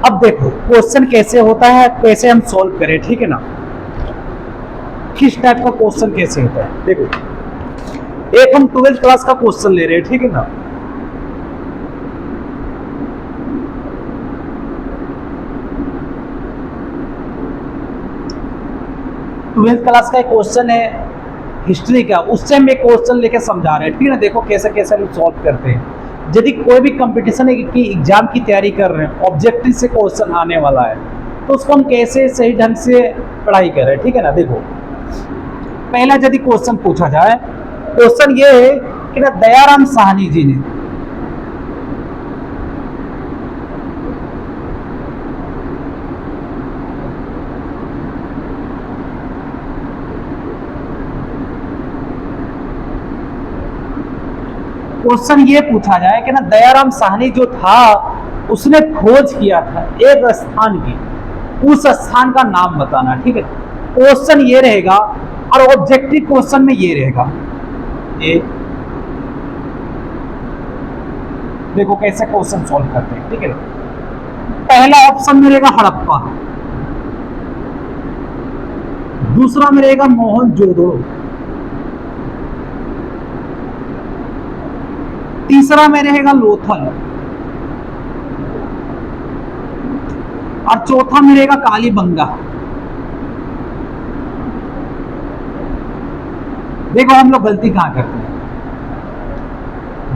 अब देखो क्वेश्चन कैसे होता है, कैसे हम सॉल्व करें, ठीक है ना। किस टाइप का क्वेश्चन कैसे होता है, देखो एक हम 12th क्लास का क्वेश्चन ले रहे हैं, ठीक है ना। ट्वेल्थ क्लास का एक क्वेश्चन है हिस्ट्री का, उससे हम एक क्वेश्चन लेके समझा रहे हैं, ठीक है ना। देखो कैसे कैसे हम सॉल्व करते हैं। यदि कोई भी कंपटीशन की एग्जाम की तैयारी कर रहे हैं, ऑब्जेक्टिव से क्वेश्चन आने वाला है, तो उसको हम कैसे सही ढंग से पढ़ाई करें, ठीक है ना। देखो पहला यदि क्वेश्चन पूछा जाए, क्वेश्चन ये है कि ना दयाराम साहनी जी ने क्वेश्चन ये पूछा जाए कि ना दयाराम साहनी जो था उसने खोज किया था एक स्थान की, उस स्थान का नाम बताना, ठीक है। क्वेश्चन ये रहेगा और ऑब्जेक्टिव क्वेश्चन में ये रहेगा। एक देखो कैसे क्वेश्चन सॉल्व करते हैं, ठीक है। पहला ऑप्शन में रहेगा हड़प्पा, दूसरा में रहेगा मोहनजोदड़ो, तीसरा में रहेगा लोथल और चौथा में रहेगा कालीबंगा। देखो हम लोग गलती कहां करते हैं।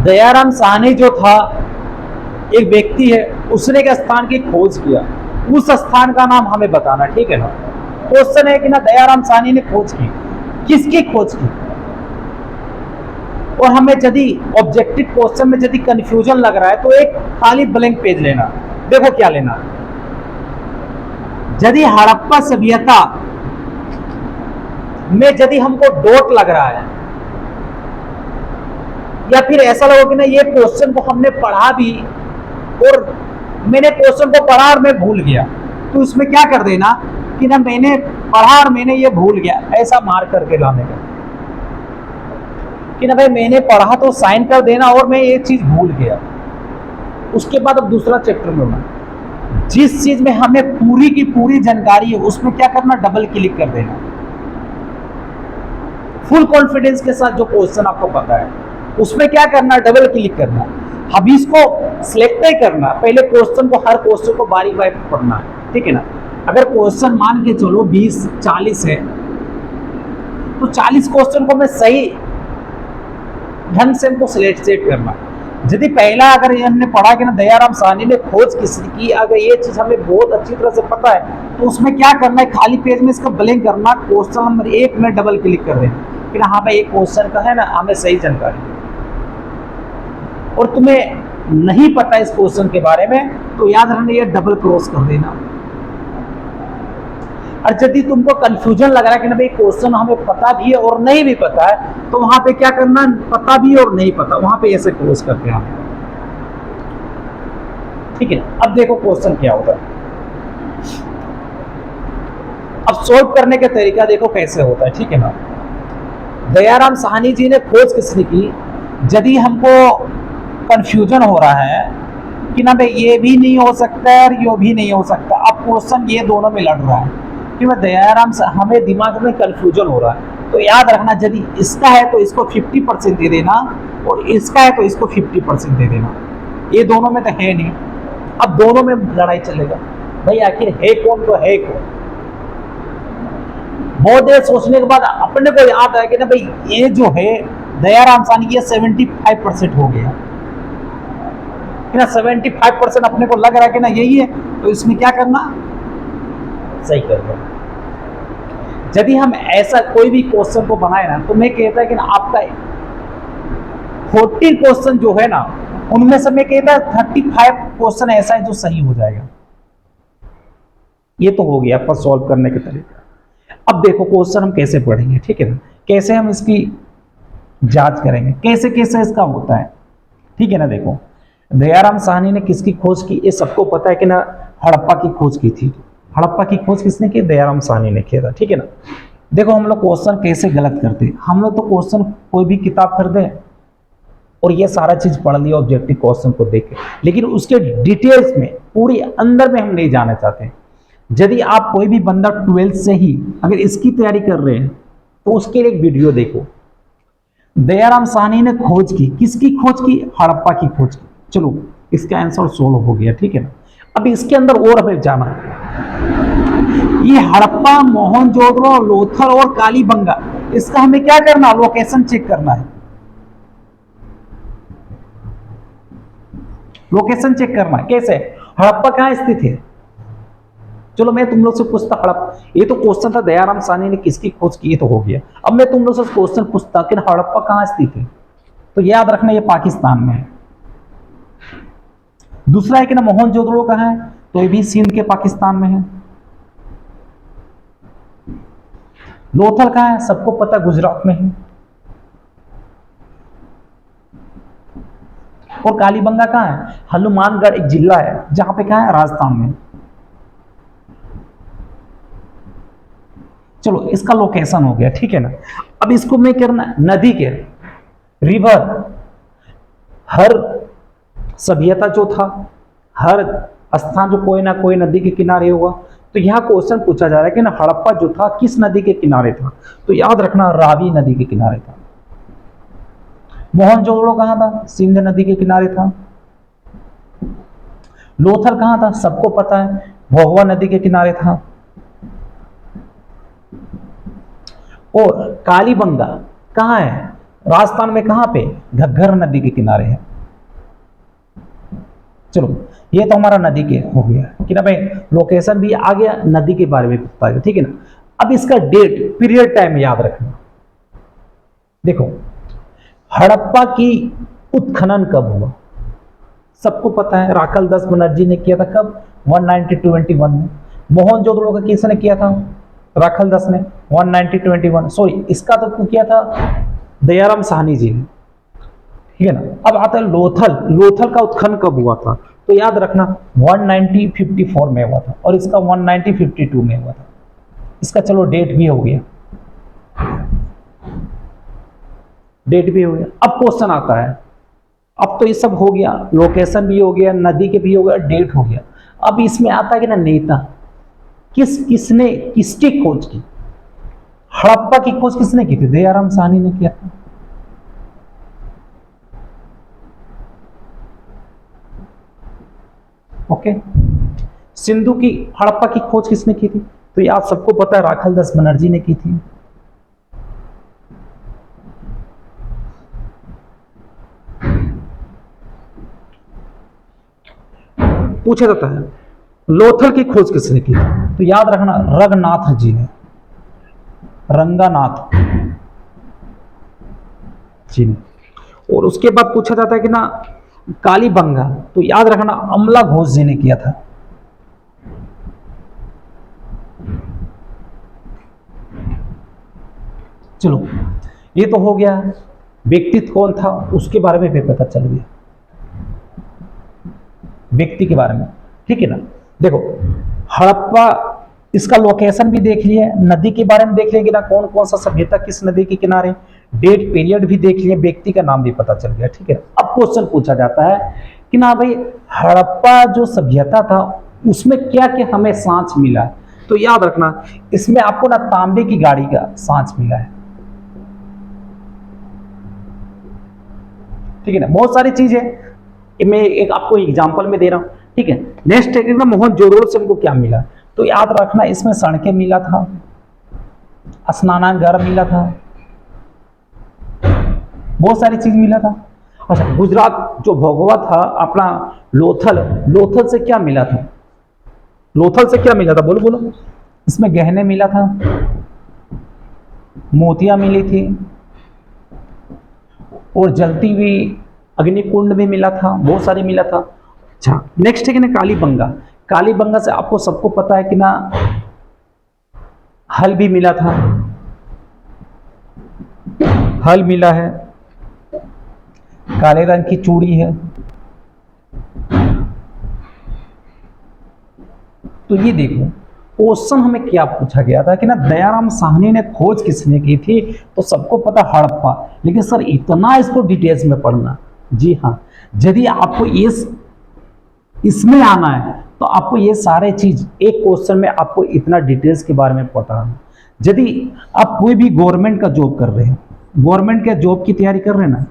दयाराम साहनी जो था एक व्यक्ति है, उसने एक स्थान की खोज किया, उस स्थान का नाम हमें बताना, ठीक है ना। क्वेश्चन है कि ना दयाराम साहनी ने खोज की, किसकी खोज की। और हमें यदि ऑब्जेक्टिव क्वेश्चन में यदि कंफ्यूजन लग रहा है तो एक खाली ब्लैंक पेज लेना। देखो क्या लेना, यदि हड़प्पा सभ्यता में यदि हमको डॉट लग रहा है, या फिर ऐसा लगा कि ना ये क्वेश्चन को हमने पढ़ा भी और मैंने क्वेश्चन को पढ़ा और मैं भूल गया, तो इसमें क्या कर देना कि ना मैंने पढ़ा और मैंने ये भूल गया, ऐसा मार करके लाने का कि ना भाई मैंने पढ़ा तो साइन कर देना और मैं ये चीज भूल गया। उसके बाद अब दूसरा चैप्टर में होना, जिस चीज में हमें पूरी की पूरी जानकारी है उसमें क्या करना, डबल क्लिक कर देना। फुल कॉन्फिडेंस के साथ जो क्वेश्चन आपको पता है उसमें क्या करना, डबल क्लिक करना। अब इसको सिलेक्ट नहीं करना, पहले क्वेश्चन को, हर क्वेश्चन को बारी बारी पढ़ना है, ठीक है ना। अगर क्वेश्चन मान के चलो 20-40 है तो 40 क्वेश्चन को मैं सही ढंग से हमको सेट करना। यदि पहला अगर हमने पढ़ा कि ना दयाराम साहनी ने खोज किसने की, अगर ये चीज हमें बहुत अच्छी तरह से पता है तो उसमें क्या करना है, खाली पेज में इसका ब्लैंक करना, क्वेश्चन नंबर 1 में डबल क्लिक कर देना कि ना हाँ भाई एक क्वेश्चन का है ना हमें सही जानकारी। और तुम्हें नहीं पता इस क्वेश्चन के बारे में तो याद रखना ये डबल क्रॉस कर देना। और यदि तुमको कंफ्यूजन लग रहा है कि ना भाई क्वेश्चन हमें पता भी है और नहीं भी पता है, तो वहां पे क्या करना, पता भी और नहीं पता, वहां पे ऐसे क्रॉस करके आना, ठीक है। अब देखो क्वेश्चन क्या होता है। अब सॉल्व करने का तरीका देखो कैसे होता है, ठीक है ना। दयाराम साहनी जी ने खोज किसने की, यदि हमको कंफ्यूजन हो रहा है कि ना भाई ये भी नहीं हो सकता है और ये भी नहीं हो सकता, अब क्वेश्चन ये दोनों में लड़ रहा है कि मैं दयाराम से, हमें दिमाग में कंफ्यूजन हो रहा है, तो याद रखना यदि इसका है तो इसको 50% दे देना और इसका है तो इसको 50% दे देना। ये दोनों में तो है नहीं, अब दोनों में लड़ाई चलेगा, भाई आखिर है कौन तो है कौन। बहुत देर सोचने के बाद अपने को याद आया कि ना भाई ये जो है दयाराम साहनी ये 75% हो गया कि ना 75% अपने को लग रहा है कि ना यही है, तो इसमें क्या करना, सही कर दो। यदि हम ऐसा कोई भी क्वेश्चन को बनाए ना, तो मैं कहता है कि ना आपका 40 क्वेश्चन जो है ना उनमें से मैं कहता है 35 क्वेश्चन ऐसा है जो सही हो जाएगा। ये तो हो गया पर सॉल्व करने के तरीका। अब देखो क्वेश्चन हम कैसे पढ़ेंगे, ठीक है ना, कैसे हम इसकी जांच करेंगे, कैसे कैसे इसका होता है, ठीक है ना। देखो दयाराम साहनी ने किसकी खोज की, ये सबको पता है कि ना हड़प्पा की खोज की थी। हड़प्पा की खोज किसने की, दयाराम साहनी ने किया था, ठीक है ना। देखो हम लोग क्वेश्चन कैसे गलत करते हैं, हम लोग तो क्वेश्चन कोई भी किताब खरीदे और ये सारा चीज पढ़ लिया ऑब्जेक्टिव क्वेश्चन को देख के, लेकिन उसके डिटेल्स में पूरी अंदर में हम नहीं जाना चाहते। यदि आप कोई भी बंदा 12th से ही अगर इसकी तैयारी कर रहे हैं तो उसके लिए एक वीडियो देखो। दयाराम साहनी ने खोज की, किसकी खोज की? हड़प्पा की खोज की। चलो इसका आंसर सोल्व हो गया, ठीक है ना। अब इसके अंदर और हमें जाना है, ये हड़प्पा, मोहनजोदड़ो, लोथल और कालीबंगा, इसका हमें क्या करना? लोकेशन चेक करना है, लोकेशन चेक करना है। कैसे? हड़प्पा कहां स्थित है? चलो मैं तुम लोग से पूछता, हड़प्पा, ये तो क्वेश्चन था दयाराम साहनी ने किसकी खोज की, ये तो हो गया। अब मैं तुम लोग से क्वेश्चन पूछता कि हड़प्पा कहां स्थित है, तो याद रखना ये पाकिस्तान में है। दूसरा है कि ना मोहनजोदड़ो कहां है, तो ये भी सिंध के पाकिस्तान में है। लोथल कहां है? सबको पता गुजरात में है। और कालीबंगा कहां है? हनुमानगढ़ एक जिला है, जहां पे कहां है? राजस्थान में। चलो इसका लोकेशन हो गया, ठीक है ना। अब इसको मैं करना नदी के, रिवर, हर सभ्यता जो था, हर स्थान जो कोई ना कोई नदी के किनारे हुआ, तो यहां क्वेश्चन पूछा जा रहा है कि ना हड़प्पा जो था किस नदी के किनारे था, तो याद रखना रावी नदी के किनारे था। मोहनजोदड़ो कहां था? सिंध नदी के किनारे था। लोथल कहां था? सबको पता है भोगवा नदी के किनारे था। और कालीबंगा कहां है? राजस्थान में। कहां पे? घग्गर नदी के किनारे है। चलो ये तो हमारा नदी के हो गया कि ना भाई, लोकेशन भी आ गया, नदी के बारे में पता है, ठीक है ना। अब इसका डेट, पीरियड, टाइम याद रखना। देखो हड़प्पा की उत्खनन कब हुआ? सबको पता है राखल दास बनर्जी ने किया था। कब? 1921 में। मोहनजोदड़ो का किसने किया था? राखल दास ने 1921। सॉरी, इसका तो किया था दयाराम साहनी जी ने, ठीक है ना। अब आता है लोथल। लोथल का उत्खनन कब हुआ था? तो याद रखना 1954 में हुआ था, और इसका 1952 में हुआ था। इसका चलो डेट भी हो गया, डेट भी हो गया। अब क्वेश्चन आता है, अब तो ये सब हो गया, लोकेशन भी हो गया, नदी के भी हो गया, डेट हो गया। अब इसमें आता है कि ना नेता, किसने किसकी खोज की? हड़प्पा की खोज किसने की थी? दयाराम साहनी ने किया था। ओके। सिंधु की, हड़प्पा की खोज किसने की थी? तो ये आप सबको पता है राखल दास बनर्जी ने की थी। पूछा जाता है लोथल की खोज किसने की? तो याद रखना रंगनाथ जी ने, रंगानाथ जी ने। और उसके बाद पूछा जाता है कि ना कालीबंगा, तो याद रखना अमला घोष जी ने किया था। चलो ये तो हो गया, व्यक्तित्व कौन था उसके बारे में भी पता चल गया, व्यक्ति के बारे में, ठीक है ना। देखो हड़प्पा, इसका लोकेशन भी देख लिया, नदी के बारे में देख लेंगे ना, कौन कौन सा सभ्यता किस नदी के किनारे, डेट पीरियड भी देख लिया, व्यक्ति का नाम भी पता चल गया, ठीक है। अब क्वेश्चन पूछा जाता है कि ना भाई हड़प्पा जो सभ्यता था उसमें क्या क्या हमें सांच मिला? तो याद रखना इसमें आपको ना तांबे की गाड़ी का सांच मिला है, ठीक है ना। बहुत सारी चीजें मैं एक आपको एग्जांपल में दे रहा हूं, ठीक है। नेक्स्ट है ना मोहनजोदड़ो से हमको क्या मिला? तो याद रखना इसमें सड़कें मिला था, स्नानागार मिला था, बहुत सारी चीज मिला था। अच्छा, गुजरात जो भोगवा था अपना लोथल, लोथल से क्या मिला था? लोथल से क्या मिला था? बोलो बोलो। इसमें गहने मिला था, मोतियां मिली थी, और जलती हुई अग्निकुंड भी मिला था, बहुत सारी मिला था। अच्छा नेक्स्ट है कि ना कालीबंगा। कालीबंगा से आपको सबको पता है कि ना हल भी मिला था, हल मिला है, काले रंग की चूड़ी है। तो ये देखो क्वेश्चन हमें क्या पूछा गया था कि ना दयाराम साहनी ने खोज किसने की थी? तो सबको पता हड़प्पा, लेकिन सर इतना इसको डिटेल्स में पढ़ना, जी हाँ, यदि आपको इसमें आना है तो आपको ये सारे चीज एक क्वेश्चन में आपको इतना डिटेल्स के बारे में पता है। यदि आप कोई भी गवर्नमेंट का जॉब कर रहे हैं, गवर्नमेंट के जॉब की तैयारी कर रहे हैं ना,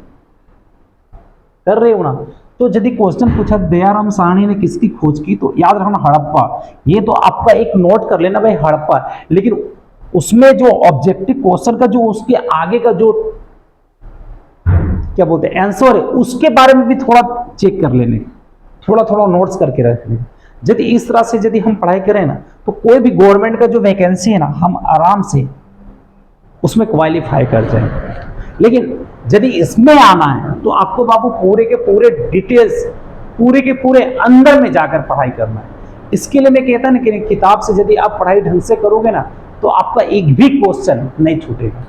कर रहे हो ना, तो यदि क्वेश्चन पूछा दयाराम साहनी ने किसकी खोज की, तो याद रखना हड़प्पा। ये तो आपका एक नोट कर लेना भाई हड़प्पा, लेकिन उसमें जो ऑब्जेक्टिव क्वेश्चन का जो उसके आगे का जो क्या बोलते हैं आंसर है, उसके बारे में भी थोड़ा चेक कर लेने, थोड़ा थोड़ा नोट्स करके रख लें। यदि इस तरह से यदि हम पढ़ाई करें ना, तो कोई भी गवर्नमेंट का जो वैकेंसी है ना, हम आराम से उसमें क्वालिफाई कर जाएंगे। लेकिन यदि इसमें आना है तो आपको बाबू पूरे के पूरे डिटेल्स, पूरे के पूरे अंदर में जाकर पढ़ाई करना है। इसके लिए मैं कहता ना कि किताब से यदि आप पढ़ाई ढंग से करोगे ना, तो आपका एक भी क्वेश्चन नहीं छूटेगा।